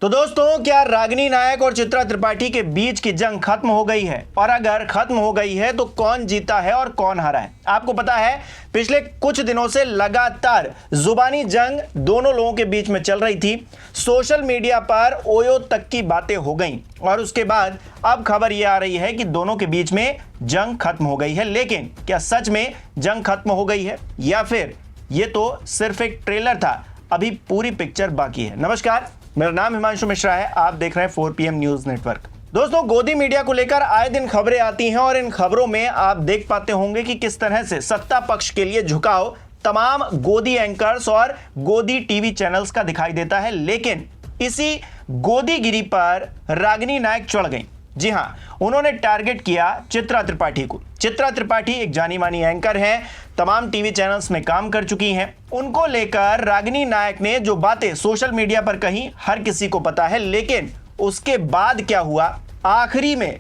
तो दोस्तों, क्या रागिनी नायक और चित्रा त्रिपाठी के बीच की जंग खत्म हो गई है? और अगर खत्म हो गई है तो कौन जीता है और कौन हारा है? आपको पता है, पिछले कुछ दिनों से लगातार जुबानी जंग दोनों लोगों के बीच में चल रही थी। सोशल मीडिया पर ओयो तक की बातें हो गई और उसके बाद अब खबर यह आ रही है कि दोनों के बीच में जंग खत्म हो गई है। लेकिन क्या सच में जंग खत्म हो गई है या फिर यह तो सिर्फ एक ट्रेलर था? अभी पूरी पिक्चर बाकी है। नमस्कार, मेरा नाम हिमांशु मिश्रा है। आप देख रहे हैं 4PM न्यूज नेटवर्क। दोस्तों, गोदी मीडिया को लेकर आए दिन खबरें आती हैं और इन खबरों में आप देख पाते होंगे कि किस तरह से सत्ता पक्ष के लिए झुकाव तमाम गोदी एंकर्स और गोदी टीवी चैनल्स का दिखाई देता है। लेकिन इसी गोदीगिरी पर रागिनी नायक चढ़ गई। जी हां, उन्होंने टारगेट किया चित्रा त्रिपाठी को। चित्रा त्रिपाठी एक जानी मानी एंकर हैं, तमाम टीवी चैनल्स में काम कर चुकी हैं। उनको लेकर रागिनी नायक ने जो बातें सोशल मीडिया पर कही, हर किसी को पता है। लेकिन उसके बाद क्या हुआ, आखिरी में,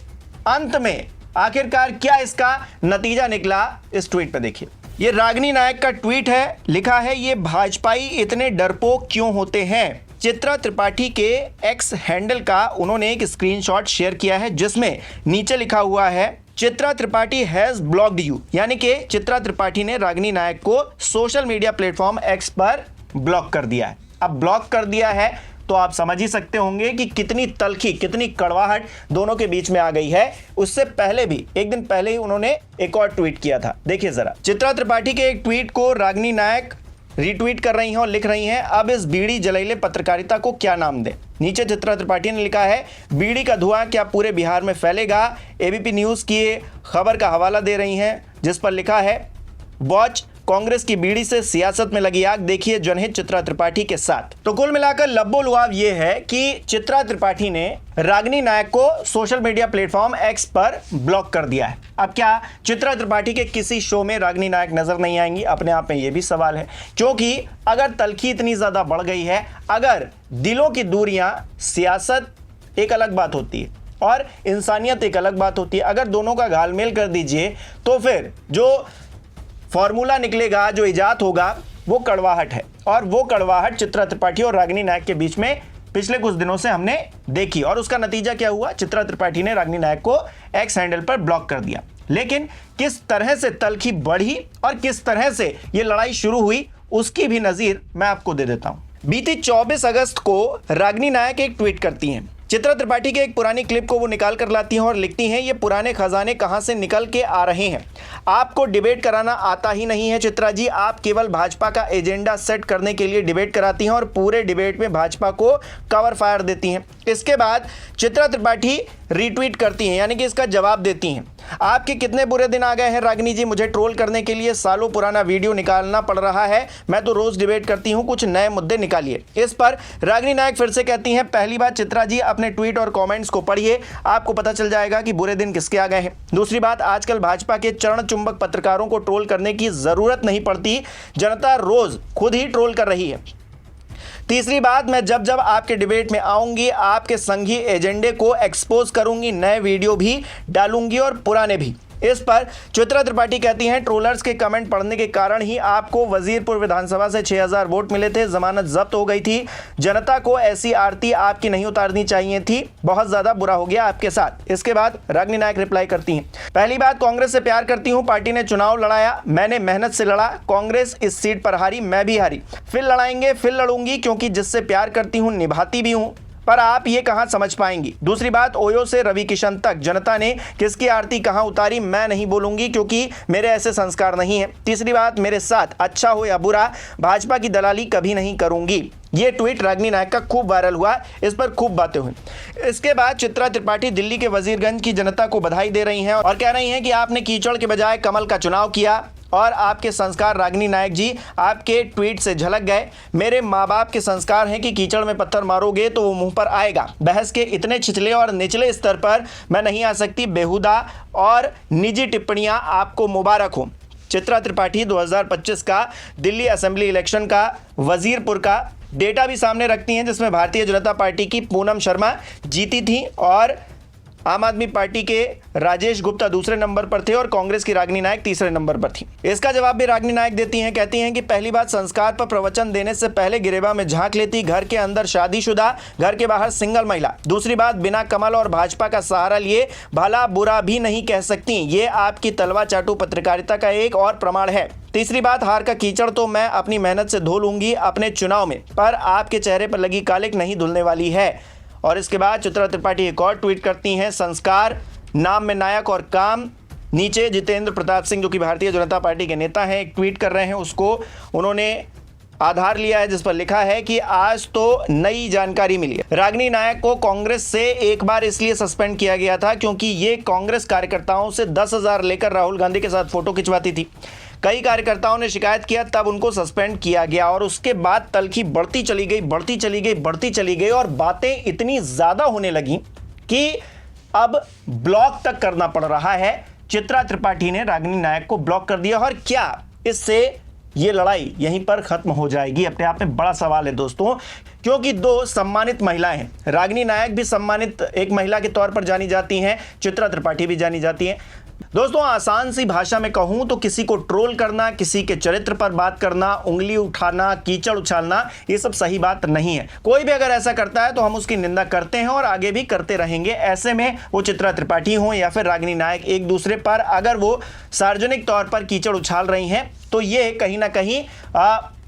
अंत में आखिरकार क्या इसका नतीजा निकला, इस ट्वीट पे देखिए। ये रागिनी नायक का ट्वीट है। लिखा है, ये भाजपाई इतने डरपोक क्यों होते हैं? चित्रा त्रिपाठी के एक्स हैंडल का उन्होंने एक स्क्रीनशॉट शेयर किया है जिसमें नीचे लिखा हुआ है, Chitra Tripathi has blocked you. यानी कि चित्रा त्रिपाठी ने रागिनी नायक को सोशल मीडिया प्लेटफॉर्म एक्स पर ब्लॉक कर दिया है। अब ब्लॉक कर दिया है तो आप समझ ही सकते होंगे कि कितनी तल्खी, कितनी कड़वाहट दोनों के बीच में आ गई है। उससे पहले भी, एक दिन पहले ही उन्होंने एक और ट्वीट किया था। देखिए जरा, चित्रा त्रिपाठी के एक ट्वीट को रागिनी नायक रीट्वीट कर रही हैं और लिख रही हैं, अब इस बीड़ी जलैले पत्रकारिता को क्या नाम दें। नीचे चित्रा त्रिपाठी ने लिखा है, बीड़ी का धुआं क्या पूरे बिहार में फैलेगा? एबीपी न्यूज की खबर का हवाला दे रही हैं जिस पर लिखा है, वॉच कांग्रेस की बीड़ी से सियासत में लगी आग, देखिए जनहित चित्रा त्रिपाठी के साथ। तो कुल मिलाकर लब्बो लुआब यह है कि चित्रा त्रिपाठी ने रागिनी नायक को सोशल मीडिया प्लेटफॉर्म एक्स पर ब्लॉक कर दिया है। अब क्या चित्रा त्रिपाठी के किसी शो में रागिनी नायक नजर नहीं आएंगी? अपने आप में यह भी सवाल है, क्योंकि अगर तल्खी इतनी ज्यादा बढ़ गई है, अगर दिलों की दूरियां, सियासत एक अलग बात होती है और इंसानियत एक अलग बात होती है, अगर दोनों का घालमेल कर दीजिए तो फिर जो फॉर्मूला निकलेगा, जो इजाद होगा, वो कड़वाहट है। और वो कड़वाहट चित्रा त्रिपाठी और रागिनी नायक के बीच में पिछले कुछ दिनों से हमने देखी। और उसका नतीजा क्या हुआ? चित्रा त्रिपाठी ने रागिनी नायक को एक्स हैंडल पर ब्लॉक कर दिया। लेकिन किस तरह से तल्खी बढ़ी और किस तरह से ये लड़ाई शुरू हुई, उसकी भी नजीर मैं आपको दे देता हूं। बीती 24 अगस्त को रागिनी नायक एक ट्वीट करती हैं। चित्रा त्रिपाठी के एक पुरानी क्लिप को वो निकाल कर लाती हैं और लिखती हैं, ये पुराने खजाने कहां से निकल के आ रहे हैं? आपको डिबेट कराना आता ही नहीं है चित्रा जी, आप केवल भाजपा का एजेंडा सेट करने के लिए डिबेट कराती हैं और पूरे डिबेट में भाजपा को कवर फायर देती हैं। इसके बाद चित्रा त्रिपाठी रीट्वीट करती हैं, यानी कि इसका जवाब देती हैं, आपके कितने बुरे दिन आ गए हैं रागिनी जी, मुझे ट्रोल करने के लिए सालों पुराना वीडियो निकालना पड़ रहा है, मैं तो रोज डिबेट करती हूं, कुछ नए मुद्दे निकालिए। इस पर रागिनी नायक फिर से कहती हैं, पहली बात चित्रा जी, अपने ट्वीट और कमेंट्स को पढ़िए, आपको पता चल जाएगा कि बुरे दिन किसके आ गए हैं। दूसरी बात, आजकल भाजपा के चरण चुंबक पत्रकारों को ट्रोल करने की जरूरत नहीं पड़ती, जनता रोज खुद ही ट्रोल कर रही है। तीसरी बात, मैं जब जब आपके डिबेट में आऊंगी, आपके संघी एजेंडे को एक्सपोज करूंगी, नए वीडियो भी डालूंगी और पुराने भी। इस पर चित्रा त्रिपाठी कहती हैं, ट्रोलर्स के कमेंट पढ़ने के कारण ही आपको वजीरपुर विधानसभा से 6000 वोट मिले थे, जमानत जब्त हो गई थी, जनता को ऐसी आरती आपकी नहीं उतारनी चाहिए थी, बहुत ज्यादा बुरा हो गया आपके साथ। इसके बाद रागिनी नायक रिप्लाई करती हैं, पहली बात, कांग्रेस से प्यार करती हूं, पार्टी ने चुनाव लड़ाया, मैंने मेहनत से लड़ा, कांग्रेस इस सीट पर हारी, मैं भी हारी, फिर लड़ाएंगे, फिर लड़ूंगी, क्योंकि जिससे प्यार करती हूं निभाती भी हूं, पर आप ये कहां समझ पाएंगी। दूसरी बात, ओयो से रवि किशन तक जनता ने किसकी आरती कहां उतारी, मैं नहीं बोलूंगी, क्योंकि मेरे ऐसे संस्कार नहीं है। तीसरी बात, मेरे साथ अच्छा हो या बुरा, भाजपा की दलाली कभी नहीं करूंगी। ये ट्वीट रागिनी नायक का खूब वायरल हुआ, इस पर खूब बातें हुई। इसके बाद चित्रा त्रिपाठी दिल्ली के वजीरगंज की जनता को बधाई दे रही हैं और कह रही हैं कि आपने कीचड़ के बजाय कमल का चुनाव किया और आपके संस्कार रागिनी नायक जी आपके ट्वीट से झलक गए। मेरे माँ बाप के संस्कार हैं कि कीचड़ में पत्थर मारोगे तो वो मुंह पर आएगा। बहस के इतने छिछले और निचले स्तर पर मैं नहीं आ सकती, बेहुदा और निजी टिप्पणियां आपको मुबारक हो। चित्रा त्रिपाठी 2025 का दिल्ली असेंबली इलेक्शन का वजीरपुर का डेटा भी सामने रखती हैं, जिसमें भारतीय जनता पार्टी की पूनम शर्मा जीती थी और आम आदमी पार्टी के राजेश गुप्ता दूसरे नंबर पर थे और कांग्रेस की रागिनी नायक तीसरे नंबर पर थी। इसका जवाब भी रागिनी नायक देती हैं, कहती हैं कि पहली बात, संस्कार पर प्रवचन देने से पहले गिरेबा में झांक लेती, घर के अंदर शादीशुदा, घर के बाहर सिंगल महिला। दूसरी बात, बिना कमल और भाजपा का सहारा लिए भला बुरा भी नहीं कह सकती, ये आपकी तलवा चाटू पत्रकारिता का एक और प्रमाण है। तीसरी बात, हार का कीचड़ तो मैं अपनी मेहनत से धो लूंगी अपने चुनाव में, पर आपके चेहरे पर लगी कालिक नहीं धुलने वाली है। और इसके बाद चित्रा त्रिपाठी एक और ट्वीट करती हैं, संस्कार, नाम में नायक और काम। नीचे जितेंद्र प्रताप सिंह जो कि भारतीय जनता पार्टी के नेता हैं, एक ट्वीट कर रहे हैं, उसको उन्होंने आधार लिया है जिस पर लिखा है कि आज तो नई जानकारी मिली है। रागिनी नायक को कांग्रेस से एक बार इसलिए सस्पेंड किया गया था क्योंकि ये कांग्रेस कार्यकर्ताओं से 10,000 लेकर राहुल गांधी के साथ फोटो खिंचवाती थी। कई कार्यकर्ताओं ने शिकायत किया, तब उनको सस्पेंड किया गया और उसके बाद तलखी बढ़ती चली गई और बातें इतनी ज्यादा होने लगी कि अब ब्लॉक तक करना पड़ रहा है। चित्रा त्रिपाठी ने रागिनी नायक को ब्लॉक कर दिया और क्या इससे ये लड़ाई यहीं पर खत्म हो जाएगी? अपने आप में बड़ा सवाल है दोस्तों, क्योंकि दो सम्मानित महिलाएं हैं। रागिनी नायक भी सम्मानित एक महिला के तौर पर जानी जाती हैं, चित्रा त्रिपाठी भी जानी जाती हैं। दोस्तों, आसान सी भाषा में कहूं तो किसी को ट्रोल करना, किसी के चरित्र पर बात करना, उंगली उठाना, कीचड़ उछालना, ये सब सही बात नहीं है। कोई भी अगर ऐसा करता है तो हम उसकी निंदा करते हैं और आगे भी करते रहेंगे। ऐसे में वो चित्रा त्रिपाठी हो या फिर रागिनी नायक, एक दूसरे पर अगर वो सार्वजनिक तौर पर कीचड़ उछाल रही हैं तो ये कहीं ना कहीं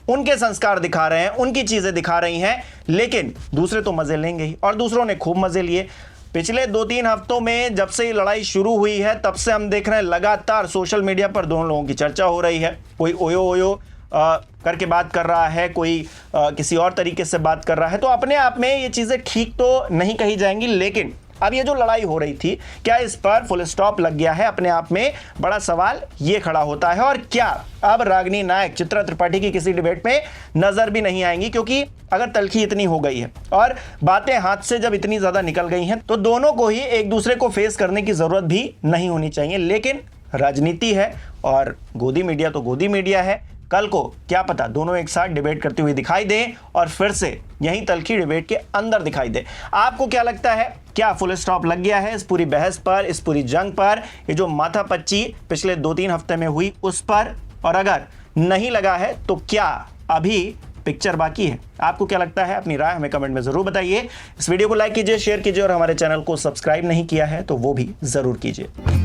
उनके संस्कार दिखा रहे हैं, उनकी चीजें दिखा रही हैं। लेकिन दूसरे तो मजे लेंगे ही और दूसरों ने खूब मजे लिए। पिछले 2-3 हफ्तों में जब से ये लड़ाई शुरू हुई है तब से हम देख रहे हैं लगातार सोशल मीडिया पर दोनों लोगों की चर्चा हो रही है। कोई ओयो ओयो करके बात कर रहा है, कोई किसी और तरीके से बात कर रहा है। तो अपने आप में ये चीज़ें ठीक तो नहीं कही जाएंगी, लेकिन अब ये जो लड़ाई हो रही थी, क्या इस पर फुल स्टॉप लग गया है? अपने आप में बड़ा सवाल ये खड़ा होता है। और क्या अब रागिनी नायक चित्रा त्रिपाठी की किसी डिबेट में नजर भी नहीं आएंगी? क्योंकि अगर तलखी इतनी हो गई है और बातें हाथ से जब इतनी ज्यादा निकल गई हैं तो दोनों को ही एक दूसरे को फेस करने की जरूरत भी नहीं होनी चाहिए। लेकिन राजनीति है और गोदी मीडिया तो गोदी मीडिया है। कल को क्या पता दोनों एक साथ डिबेट करते हुए दिखाई दें और फिर से यहीं तलखी डिबेट के अंदर दिखाई दे। आपको क्या लगता है, क्या फुल स्टॉप लग गया है इस पूरी बहस पर, इस पूरी जंग पर, ये जो माथापच्ची पिछले 2-3 हफ्ते में हुई उस पर? और अगर नहीं लगा है तो क्या अभी पिक्चर बाकी है? आपको क्या लगता है? अपनी राय हमें कमेंट में जरूर बताइए। इस वीडियो को लाइक कीजिए, शेयर कीजिए और हमारे चैनल को सब्सक्राइब नहीं किया है तो वो भी जरूर कीजिए।